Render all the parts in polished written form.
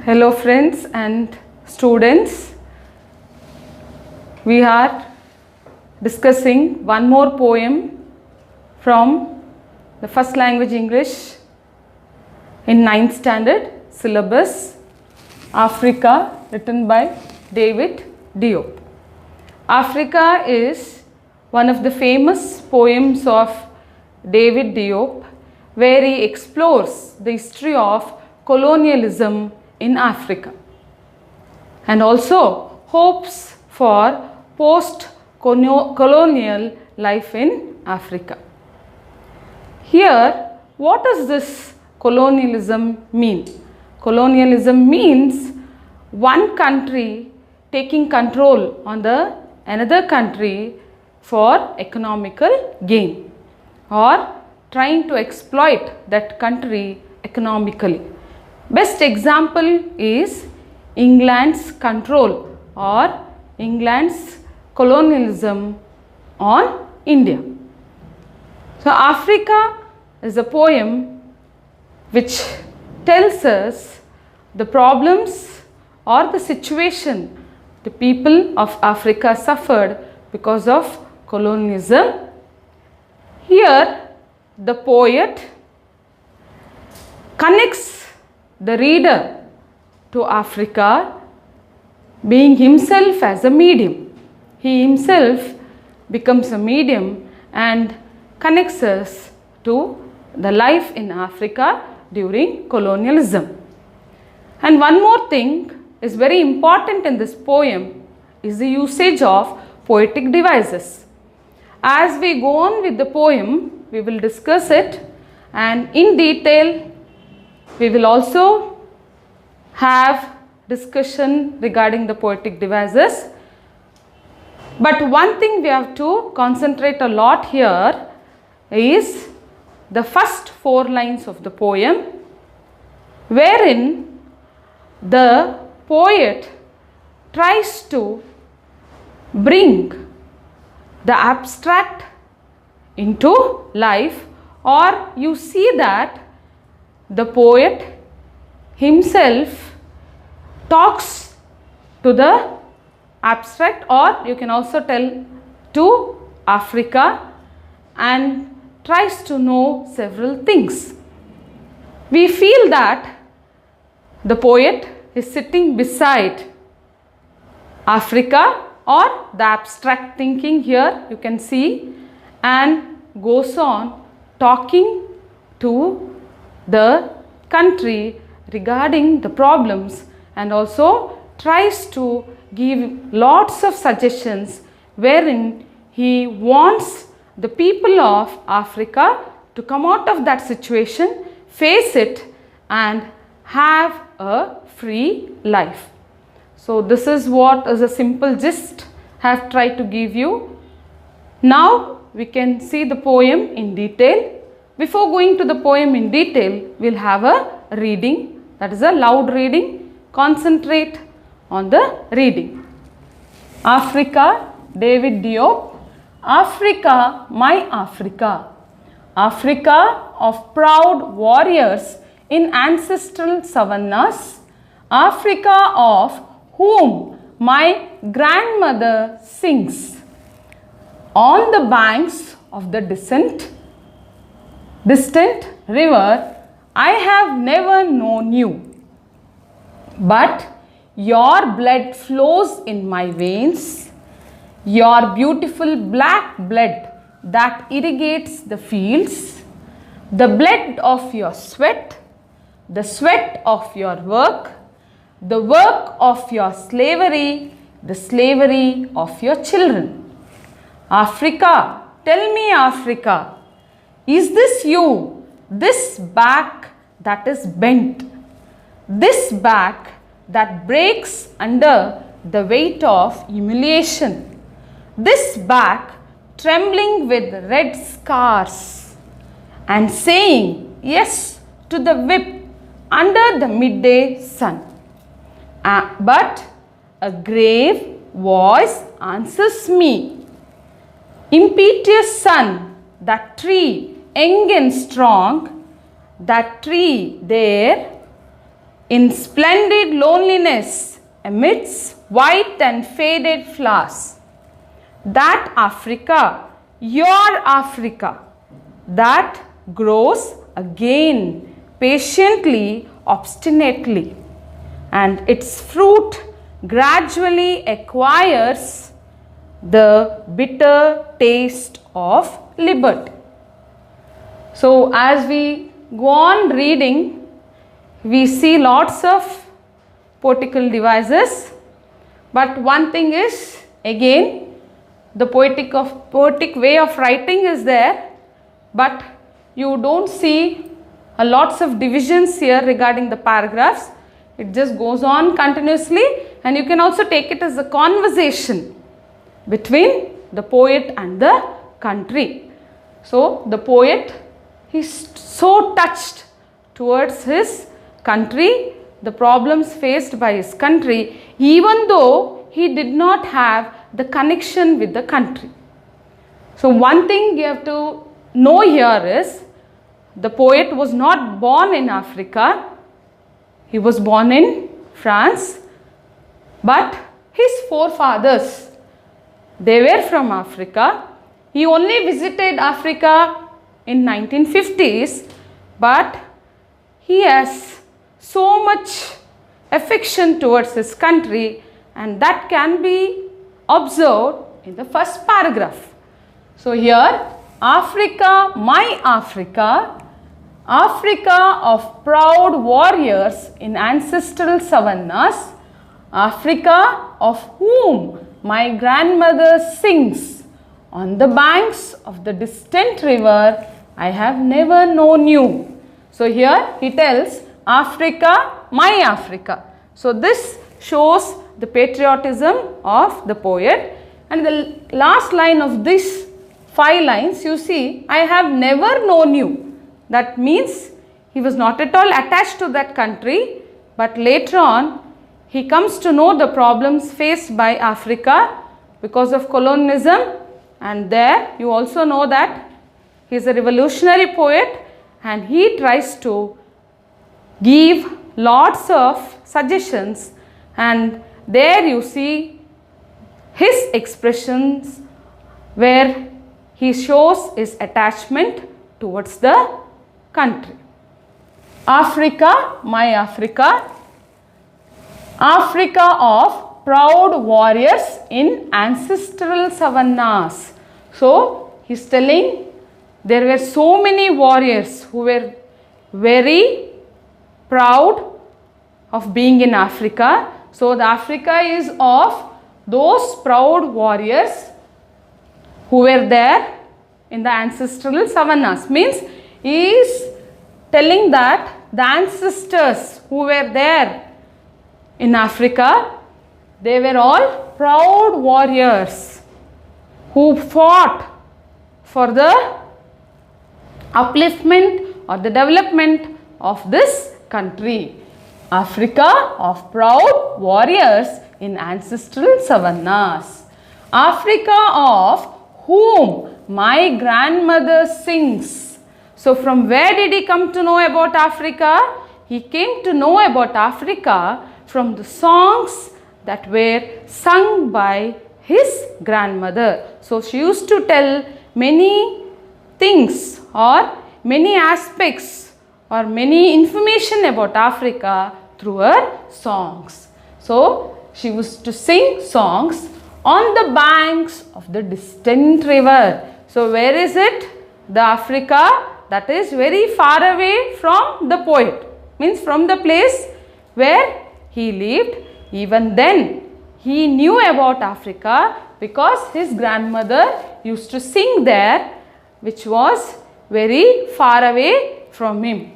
Hello friends and students, we are discussing one more poem from the first language English in 9th standard syllabus, Africa, written by David Diop. Africa is one of the famous poems of David Diop, where he explores the history of colonialism in Africa and also hopes for post-colonial life in Africa. Here, what does this colonialism mean? Colonialism means one country taking control on the another country for economical gain or trying to exploit that country economically. Best example is England's control or England's colonialism on India. So Africa is a poem which tells us the problems or the situation the people of Africa suffered because of colonialism. Here the poet connects the reader to Africa, being himself as a medium. He himself becomes a medium and connects us to the life in Africa during colonialism. And one more thing is very important in this poem is the usage of poetic devices. As we go on with the poem, we will discuss it, and in detail we will also have discussion regarding the poetic devices. But one thing we have to concentrate a lot here is the first 4 lines of the poem, wherein the poet tries to bring the abstract into life, or you see that the poet himself talks to the abstract, or you can also tell to Africa, and tries to know several things. We feel that the poet is sitting beside Africa, or the abstract thinking here you can see, and goes on talking to the country regarding the problems, and also tries to give lots of suggestions wherein he wants the people of Africa to come out of that situation, face it, and have a free life. So this is what is a simple gist I have tried to give you. Now we can see the poem in detail. Before going to the poem in detail, we will have a reading, that is a loud reading. Concentrate on the reading. Africa, David Diop. Africa, my Africa. Africa of proud warriors in ancestral savannas. Africa of whom my grandmother sings. On the banks of the distant river, I have never known you, but your blood flows in my veins, your beautiful black blood that irrigates the fields, the blood of your sweat, the sweat of your work, the work of your slavery, the slavery of your children. Africa, tell me Africa, is this you, this back that is bent, this back that breaks under the weight of humiliation, this back trembling with red scars and saying yes to the whip under the midday sun? But a grave voice answers me, impetuous son, that tree young and strong, that tree there in splendid loneliness amidst white and faded flowers. That Africa, your Africa, that grows again patiently, obstinately, and its fruit gradually acquires the bitter taste of liberty. So as we go on reading, we see lots of poetical devices, but one thing is, again, the poetic way of writing is there, but you don't see lots of divisions here regarding the paragraphs. It just goes on continuously, and you can also take it as a conversation between the poet and the country. So the poet is so touched towards his country, the problems faced by his country, even though he did not have the connection with the country. So one thing you have to know here is, the poet was not born in Africa. He was born in France, but his forefathers, they were from Africa. He only visited Africa in 1950s, but he has so much affection towards his country, and that can be observed in the first paragraph. So here, Africa, my Africa, Africa of proud warriors in ancestral savannas, Africa of whom my grandmother sings, on the banks of the distant river, I have never known you. So here he tells Africa, my Africa. So this shows the patriotism of the poet. And the last line of these 5 lines, you see, I have never known you. That means he was not at all attached to that country, but later on he comes to know the problems faced by Africa because of colonialism, and there you also know that he is a revolutionary poet, and he tries to give lots of suggestions, and there you see his expressions where he shows his attachment towards the country. Africa, my Africa, Africa of proud warriors in ancestral savannas. So he is telling there were so many warriors who were very proud of being in Africa. So the Africa is of those proud warriors who were there in the ancestral savannas. Means he is telling that the ancestors who were there in Africa, they were all proud warriors who fought for the upliftment or the development of this country. Africa of proud warriors in ancestral savannas. Africa of whom my grandmother sings. So from where did he come to know about Africa? He came to know about Africa from the songs that were sung by his grandmother. So she used to tell many things or many aspects or many information about Africa through her songs. So she used to sing songs on the banks of the distant river. So where is it? The Africa that is very far away from the poet. Means from the place where he lived. Even then he knew about Africa because his grandmother used to sing there, which was very far away from him.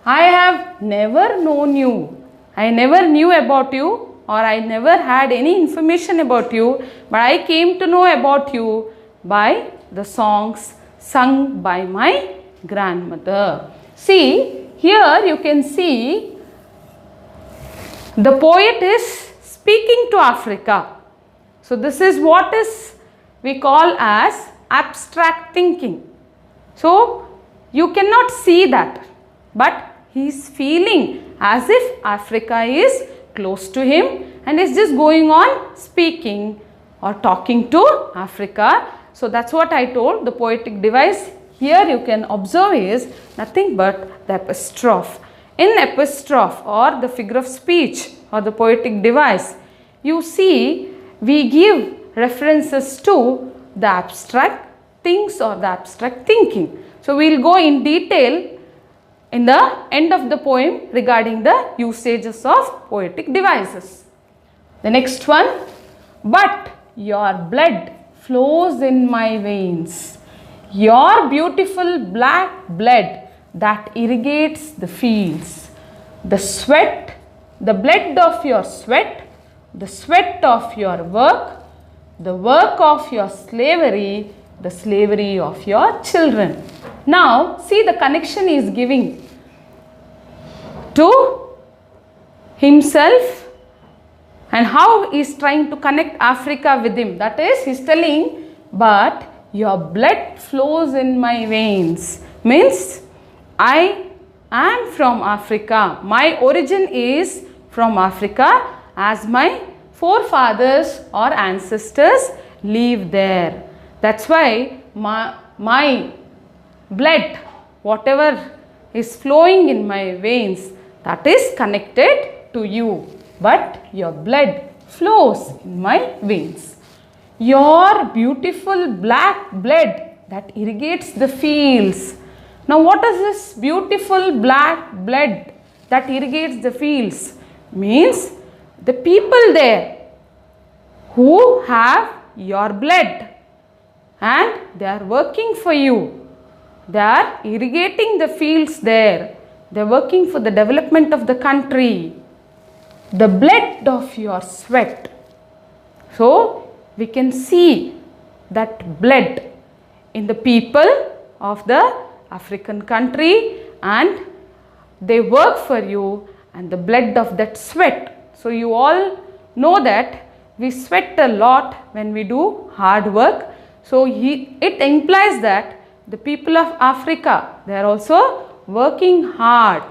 I have never known you. I never knew about you, or I never had any information about you, but I came to know about you by the songs sung by my grandmother. See, here you can see the poet is speaking to Africa. So this is what we call as abstract thinking. So you cannot see that, but he is feeling as if Africa is close to him and is just going on speaking or talking to Africa. So that's what I told. The poetic device here you can observe is nothing but the epistrophe. In epistrophe or the figure of speech or the poetic device, you see we give references to the abstract things or the abstract thinking. So we will go in detail in the end of the poem regarding the usages of poetic devices. The next one, but your blood flows in my veins, your beautiful black blood that irrigates the fields, the sweat, the blood of your sweat, the sweat of your work, the work of your slavery, the slavery of your children. Now see the connection he is giving to himself and how he is trying to connect Africa with him. That is, he is telling, but your blood flows in my veins. Means I am from Africa. My origin is from Africa, as my forefathers or ancestors live there. That's why my blood, whatever is flowing in my veins, that is connected to you. But your blood flows in my veins. Your beautiful black blood that irrigates the fields. Now what is this beautiful black blood that irrigates the fields? Means the people there who have your blood and they are working for you. They are irrigating the fields there. They are working for the development of the country. The blood of your sweat. So we can see that blood in the people of the African country and they work for you, and the blood of that sweat. So you all know that we sweat a lot when we do hard work. So it implies that the people of Africa, they are also working hard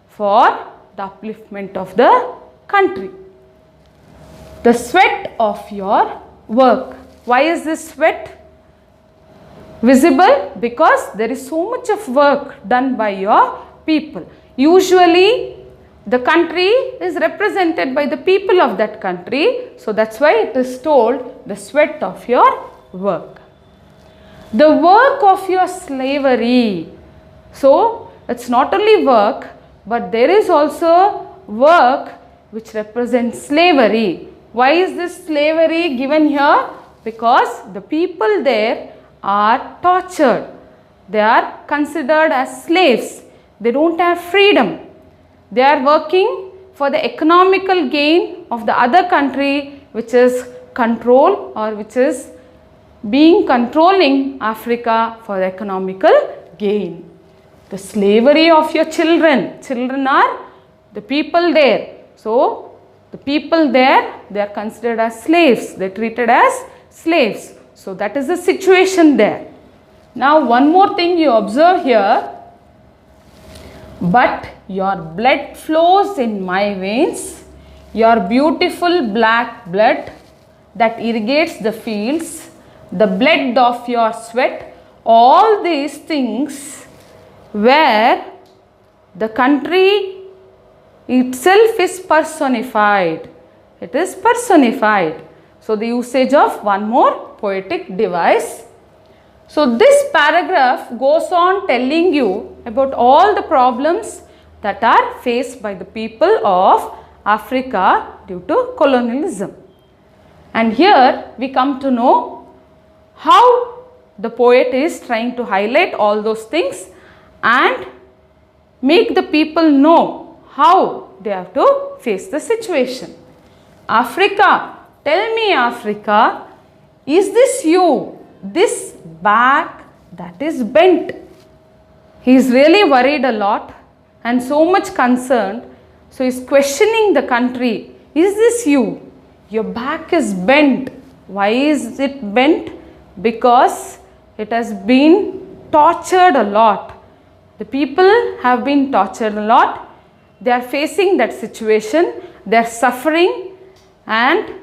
for the upliftment of the country. The sweat of your work. Why is this sweat visible? Because there is so much of work done by your people. Usually the country is represented by the people of that country. So that's why it is told the sweat of your work. The work of your slavery. So it's not only work, but there is also work which represents slavery. Why is this slavery given here? Because the people there are tortured. They are considered as slaves. They don't have freedom. They are working for the economical gain of the other country, which is control or which is controlling Africa for the economical gain. The slavery of your children. Children are the people there. So the people there, they are considered as slaves. They are treated as slaves. So that is the situation there. Now one more thing you observe here. But your blood flows in my veins. Your beautiful black blood that irrigates the fields. The blood of your sweat. All these things where the country itself is personified. It is personified. So the usage of one more poetic device. So this paragraph goes on telling you about all the problems that are faced by the people of Africa due to colonialism. And here we come to know how the poet is trying to highlight all those things and make the people know how they have to face the situation. Africa, tell me Africa, is this you, this back that is bent? He is really worried a lot and so much concerned. So he is questioning the country. Is this you? Your back is bent. Why is it bent? Because it has been tortured a lot. The people have been tortured a lot they are facing that situation, they are suffering and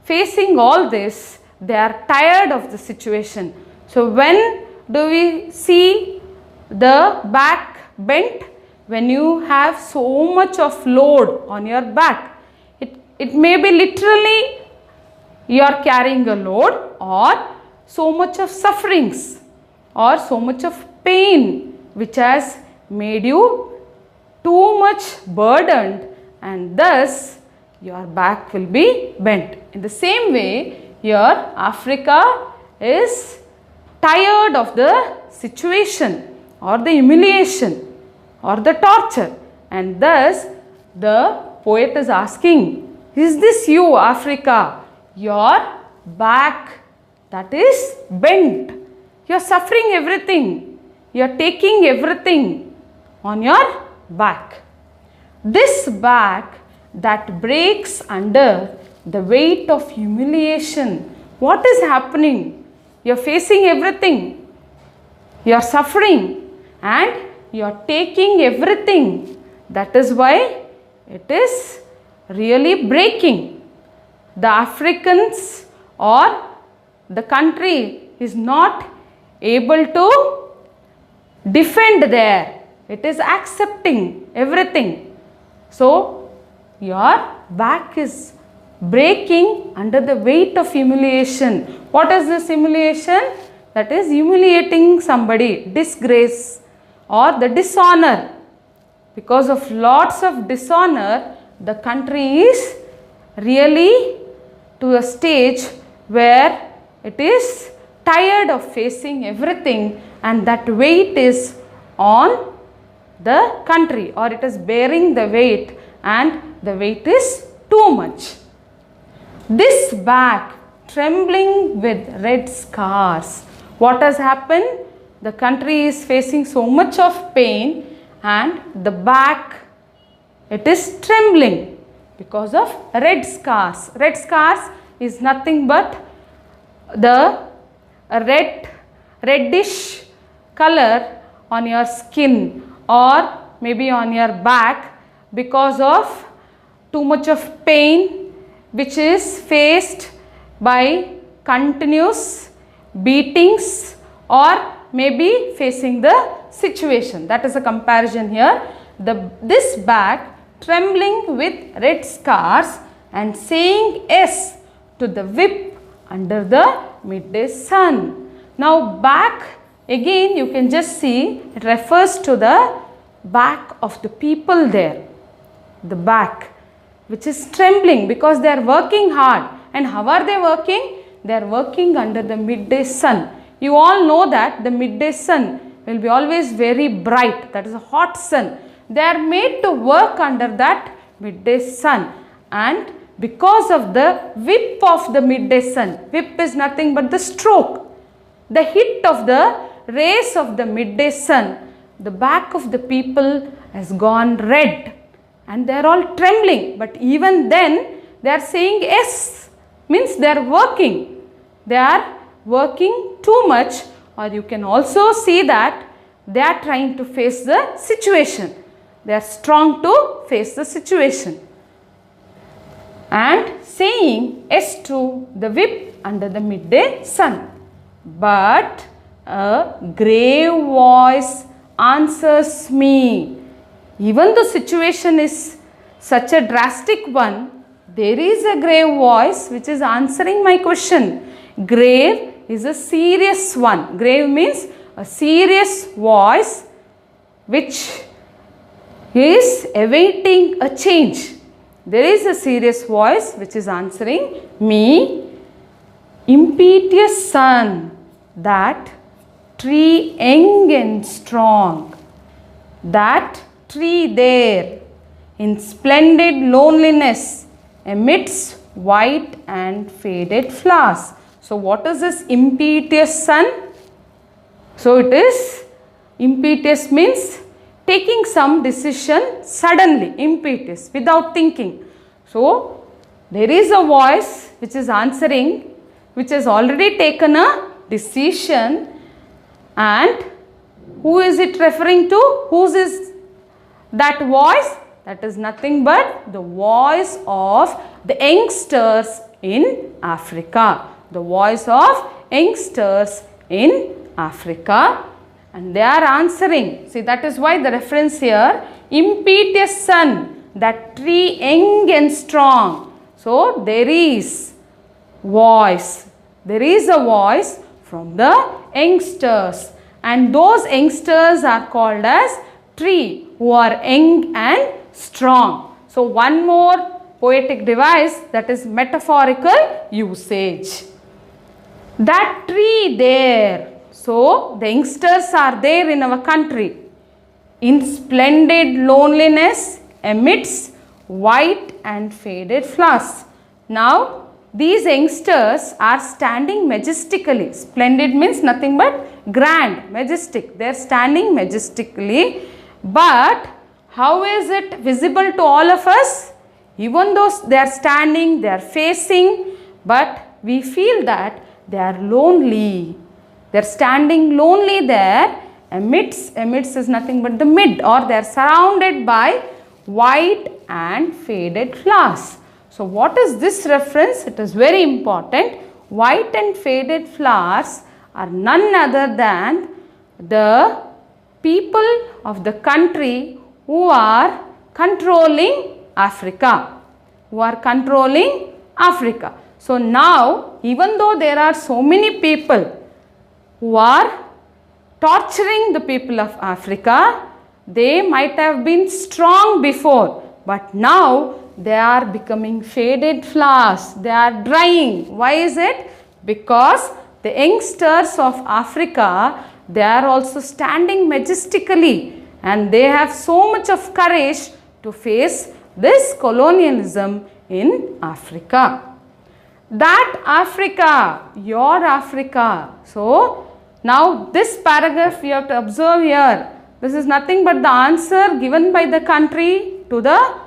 facing all this, they are tired of the situation. So when do we see the back bent? When you have so much of load on your back. It may be literally you are carrying a load, or so much of sufferings, or so much of pain which has made you too much burdened, and thus your back will be bent. In the same way, here Africa is tired of the situation or the humiliation or the torture, and thus the poet is asking, is this you, Africa? Your back that is bent. You are suffering everything. You are taking everything on your back. This back that breaks under the weight of humiliation. What is happening? You are facing everything. You are suffering and you are taking everything. That is why it is really breaking. The Africans or the country is not able to defend there. It is accepting everything. So your back is breaking under the weight of humiliation. What is this humiliation? That is humiliating somebody, disgrace or the dishonor. Because of lots of dishonor, the country is really to a stage where it is tired of facing everything, and that weight is on the country, or it is bearing the weight, and the weight is too much. This back trembling with red scars. What has happened? The country is facing so much of pain, and the back, it is trembling because of red scars. Red scars is nothing but the reddish color on your skin or maybe on your back because of too much of pain which is faced by continuous beatings or maybe facing the situation. That is a comparison here. This back trembling with red scars and saying yes to the whip under the midday sun. Now back again you can just see it refers to the back of the people there. The back which is trembling because they are working hard. And how are they working? They are working under the midday sun. You all know that the midday sun will be always very bright. That is a hot sun. They are made to work under that midday sun. And because of the whip of the midday sun, whip is nothing but the stroke, the hit of the rays of the midday sun, the back of the people has gone red and they are all trembling. But even then they are saying yes, means they are working. They are working too much, or you can also see that they are trying to face the situation. They are strong to face the situation. And saying yes to the whip under the midday sun. But a grave voice answers me. Even the situation is such a drastic one, there is a grave voice which is answering my question. Grave is a serious one. Grave means a serious voice which is awaiting a change. There is a serious voice which is answering me. Impetuous sun, that tree young and strong, that tree there in splendid loneliness amidst white and faded flowers. So what is this impetuous sun? So it is, impetuous means taking some decision suddenly, impetuous, without thinking. So there is a voice which is answering, which has already taken a decision, and who is it referring to? Whose is that voice? That is nothing but the voice of the youngsters in Africa. The voice of youngsters in Africa. And they are answering. See, that is why the reference here, impetuous son, that tree young and strong. So, there is voice. There is a voice from the youngsters. And those youngsters are called as tree, who are young and strong. So, one more poetic device, that is metaphorical usage. That tree there. So, the youngsters are there in our country. In splendid loneliness amidst white and faded flowers. Now, these youngsters are standing majestically. Splendid means nothing but grand, majestic. They are standing majestically. But how is it visible to all of us? Even though they are standing, they are facing, but we feel that they are lonely. They are standing lonely there. Amidst is nothing but the mid, or they are surrounded by white and faded flowers. So, what is this reference? It is very important. White and faded flowers are none other than the people of the country who are controlling Africa. Who are controlling Africa. So, now even though there are so many people who are torturing the people of Africa, they might have been strong before, but now they are becoming faded flowers. They are drying. Why is it? Because the youngsters of Africa, they are also standing majestically, and they have so much of courage to face this colonialism in Africa. That Africa, your Africa. So, now this paragraph you have to observe here. This is nothing but the answer given by the country to the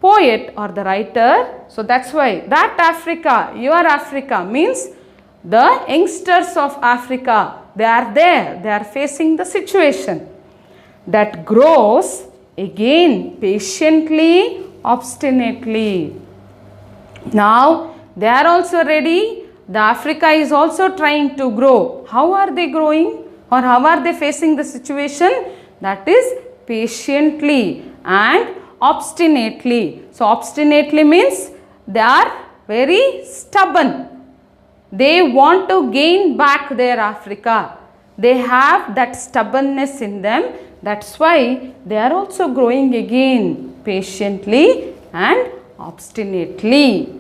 poet or the writer. So, that's why that Africa, your Africa means the youngsters of Africa. They are there. They are facing the situation that grows again patiently, obstinately. Now, they are also ready. The Africa is also trying to grow. How are they growing, or how are they facing the situation? That is patiently and obstinately. So, obstinately means they are very stubborn. They want to gain back their Africa. They have that stubbornness in them. That's why they are also growing again patiently and obstinately.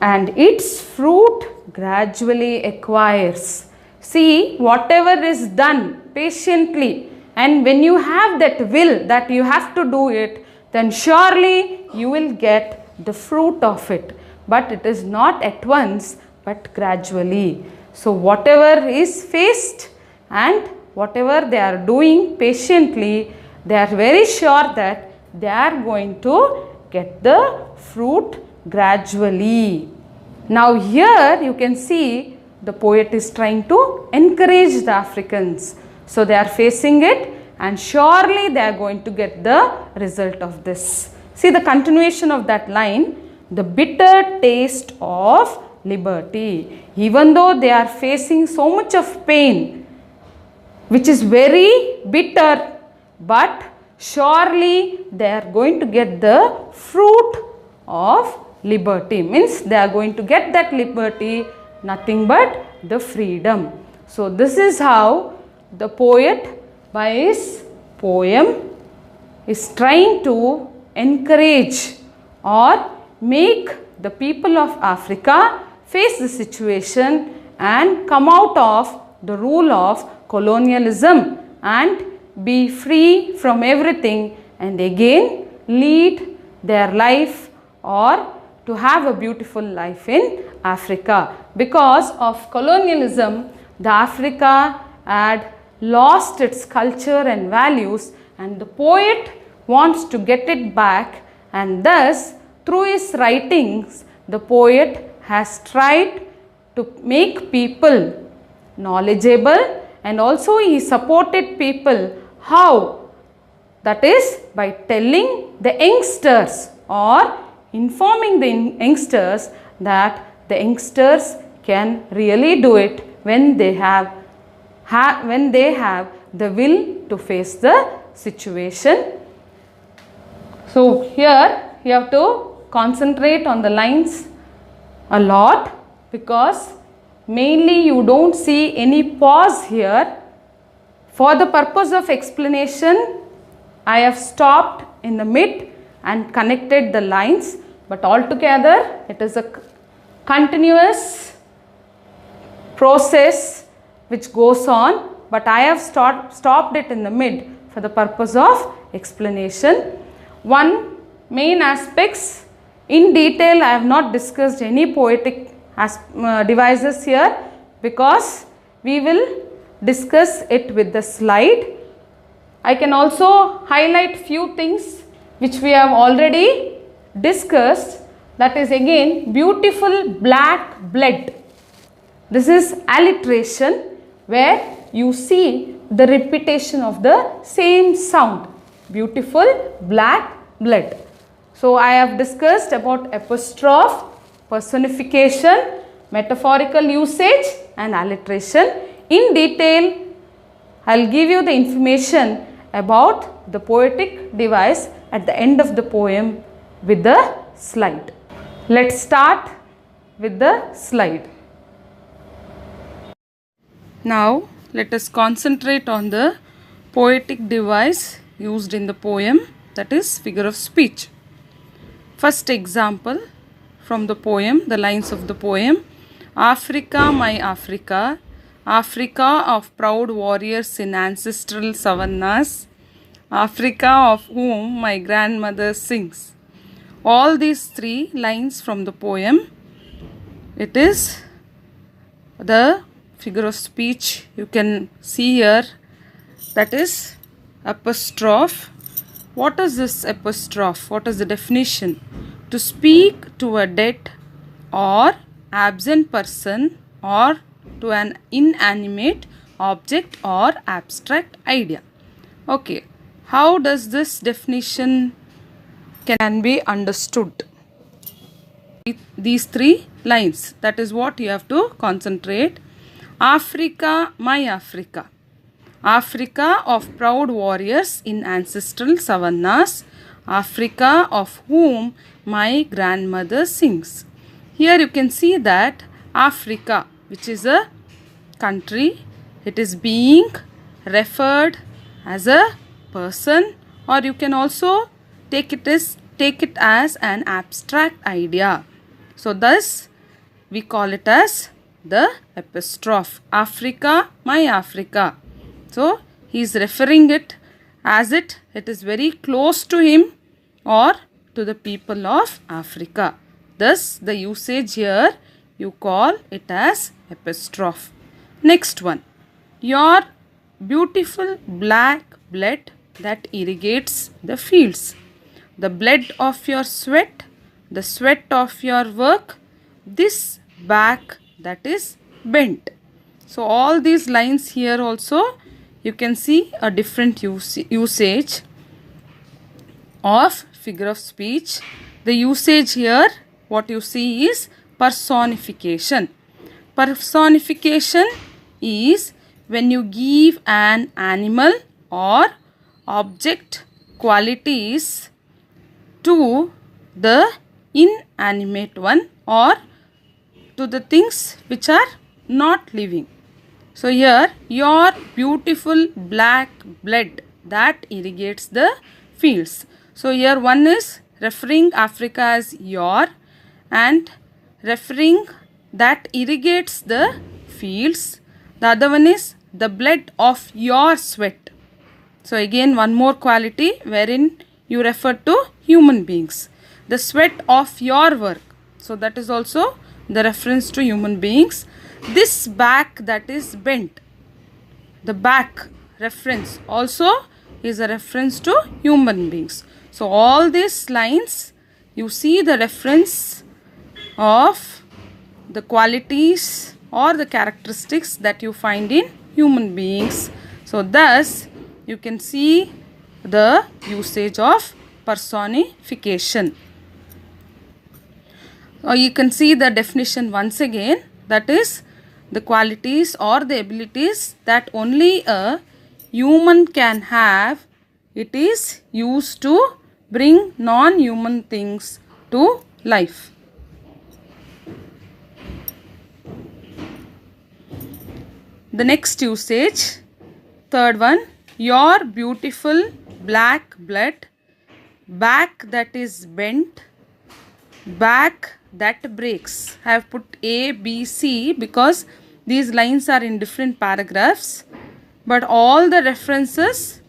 And its fruit gradually acquires. See, whatever is done patiently, and when you have that will that you have to do it, then surely you will get the fruit of it. But it is not at once, but gradually. So, whatever is faced and whatever they are doing patiently, they are very sure that they are going to get the fruit gradually. Now, here you can see the poet is trying to encourage the Africans. So, they are facing it, and surely they are going to get the result of this. See the continuation of that line, the bitter taste of liberty. Even though they are facing so much of pain, which is very bitter, but surely they are going to get the fruit of liberty. Means they are going to get that liberty, nothing but the freedom. So, this is how the poet by his poem is trying to encourage or make the people of Africa face the situation and come out of the rule of colonialism and be free from everything, and again lead their life or to have a beautiful life in Africa. Because of colonialism, the Africa had lost its culture and values, and the poet wants to get it back, and thus through his writings the poet has tried to make people knowledgeable, and also he supported people how That is by telling the youngsters or informing the youngsters that the youngsters can really do it when they have the will to face the situation. So here you have to concentrate on the lines a lot, because mainly you don't see any pause here. For the purpose of explanation, I have stopped in the mid and connected the lines, but altogether it is a continuous process which goes on, but I have stopped it in the mid for the purpose of explanation. One main aspects, in detail I have not discussed any poetic devices here, because we will discuss it with the slide. I can also highlight few things which we have already discussed, that is again beautiful black blood. This is alliteration, where you see the repetition of the same sound, beautiful black blood. So I have discussed about apostrophe, personification, metaphorical usage and alliteration. In detail, I will give you the information about the poetic device at the end of the poem with the slide. Let's start with the slide. Now let us concentrate on the poetic device used in the poem, that is figure of speech. First example from the poem, the lines of the poem. Africa, my Africa, Africa of proud warriors in ancestral savannas, Africa of whom my grandmother sings. All these three lines from the poem, it is the figure of speech you can see here, that is apostrophe. What is this apostrophe? What is the definition? To speak to a dead or absent person or to an inanimate object or abstract idea. Okay, how does this definition can be understood? These three lines, that is what you have to concentrate. Africa, my Africa, Africa of proud warriors in ancestral savannas, Africa of whom my grandmother sings. Here you can see that Africa, which is a country, it is being referred as a person, or you can also take it as an abstract idea. So thus we call it as the apostrophe. Africa, my Africa. So he is referring it as it is very close to him or to the people of Africa. Thus the usage here you call it as apostrophe. Next one. Your beautiful black blood that irrigates the fields. The blood of your sweat, the sweat of your work, this back that is bent. So all these lines here also you can see a different usage of figure of speech. The usage here, what you see is personification. Personification is when you give an animal or object qualities to the inanimate one or to the things which are not living. So here, your beautiful black blood that irrigates the fields. So here one is referring Africa as your and referring that irrigates the fields. The other one is the blood of your sweat. So again one more quality wherein you refer to human beings. The sweat of your work. So that is also the reference to human beings. This back that is bent. The back reference also is a reference to human beings. So all these lines you see the reference of the qualities or the characteristics that you find in human beings. So thus you can see the usage of personification. You can see the definition once again, that is the qualities or the abilities that only a human can have. It is used to bring non-human things to life. The next usage, third one, your beautiful black blood, back that is bent, back that breaks. I have put A, B, C because these lines are in different paragraphs, but all the references,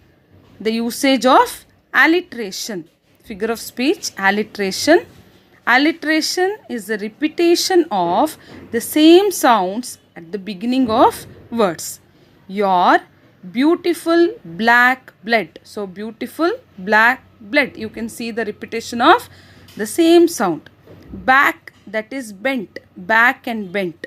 the usage of alliteration, figure of speech, alliteration. Alliteration is the repetition of the same sounds at the beginning of words. Your beautiful black blood. So, beautiful black blood. You can see the repetition of the same sound. Back that is bent, back and bent.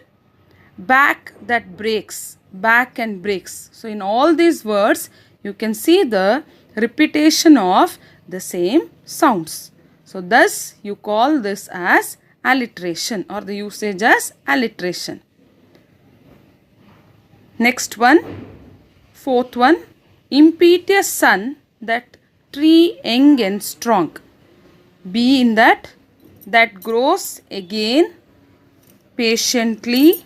Back that breaks, back and breaks. So, in all these words, you can see the repetition of the same sounds. So, thus you call this as alliteration or the usage as alliteration. Next one, fourth one, impetuous sun, that tree young and strong. Be in that grows again patiently,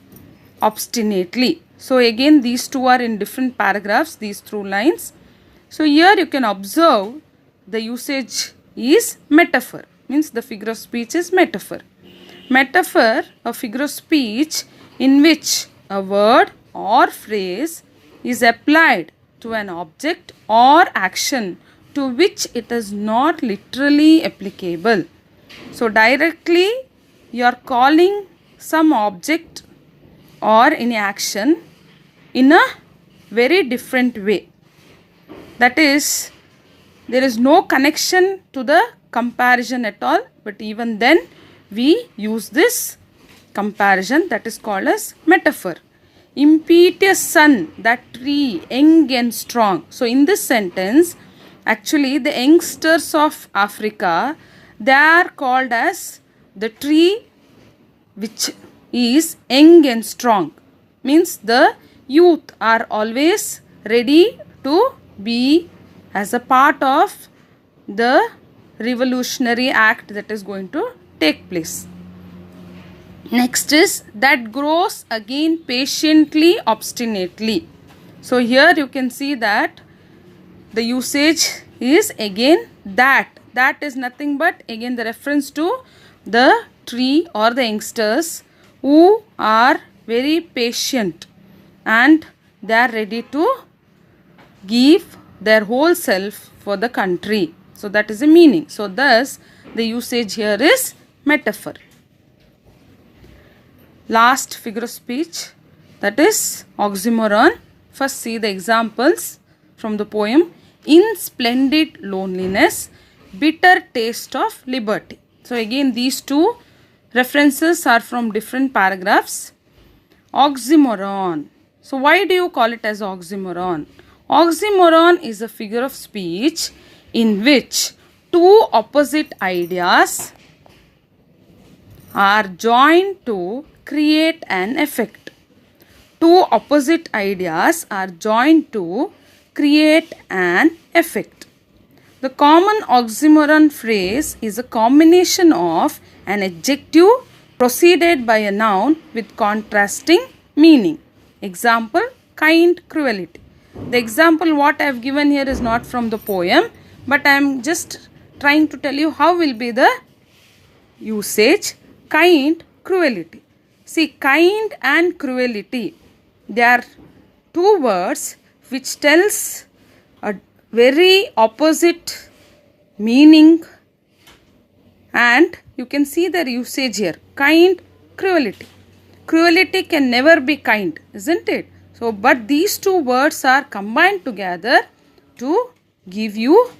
obstinately. So again these two are in different paragraphs, these through lines. So here you can observe the usage is metaphor, means the figure of speech is metaphor. Metaphor, a figure of speech in which a word or phrase is applied to an object or action to which it is not literally applicable. So directly you are calling some object or any action in a very different way. That is, there is no connection to the comparison at all, but even then we use this comparison, that is called as metaphor. Impetuous sun, that tree young and strong. So in this sentence, actually the youngsters of Africa, they are called as the tree which is young and strong. Means the youth are always ready to be as a part of the revolutionary act that is going to take place. Next is that grows again patiently, obstinately. So here you can see that the usage is again that. That is nothing but again the reference to the tree or the youngsters who are very patient and they are ready to give their whole self for the country. So that is the meaning. So thus the usage here is metaphor. Last figure of speech, that is oxymoron. First see the examples from the poem. In splendid loneliness, bitter taste of liberty. So again these two references are from different paragraphs. Oxymoron. So why do you call it as oxymoron? Oxymoron is a figure of speech in which two opposite ideas are joined to create an effect. Two opposite ideas are joined to create an effect. The common oxymoron phrase is a combination of an adjective preceded by a noun with contrasting meaning. Example, kind, cruelty. The example what I have given here is not from the poem, but I am just trying to tell you how will be the usage. Kind, cruelty. See, kind and cruelty, they are two words which tells a very opposite meaning, and you can see their usage here. Kind, cruelty. Cruelty can never be kind, isn't it? So, but these two words are combined together to give you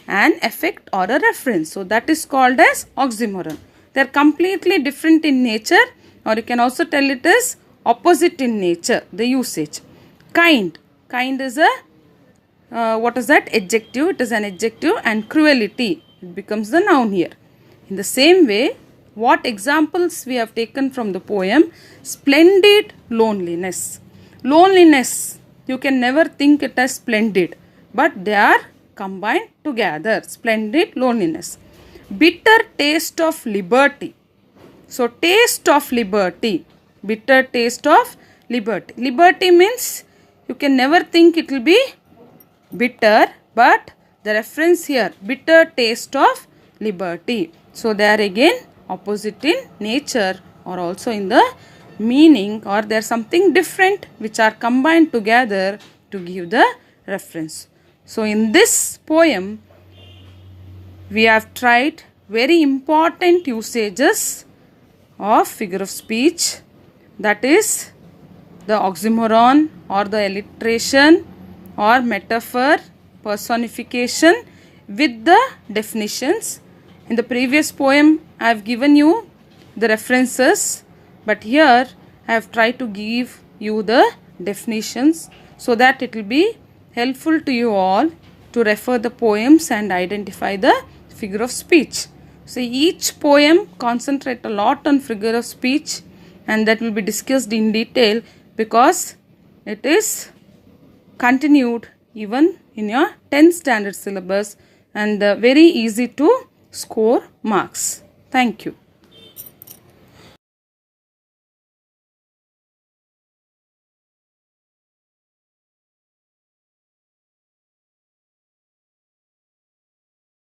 an effect or a reference. So, that is called as oxymoron. They are completely different in nature, or you can also tell it as opposite in nature, the usage. Kind. Kind is a what is that? Adjective. It is an adjective, and cruelty, it becomes the noun here. In the same way, what examples we have taken from the poem? Splendid loneliness. Loneliness, you can never think it as splendid, but they are combined together. Splendid loneliness. Bitter taste of liberty. So, taste of liberty. Bitter taste of liberty. Liberty means you can never think it will be bitter, but the reference here, bitter taste of liberty. So, they are again opposite in nature or also in the meaning, or there is something different which are combined together to give the reference. So, in this poem, we have tried very important usages of figure of speech, that is the oxymoron or the alliteration or metaphor, personification with the definitions. In the previous poem, I have given you the references, but here I have tried to give you the definitions so that it will be helpful to you all to refer the poems and identify the figure of speech. So, each poem concentrate a lot on figure of speech, and that will be discussed in detail because it is continued even in your 10th standard syllabus and very easy to score marks. Thank you.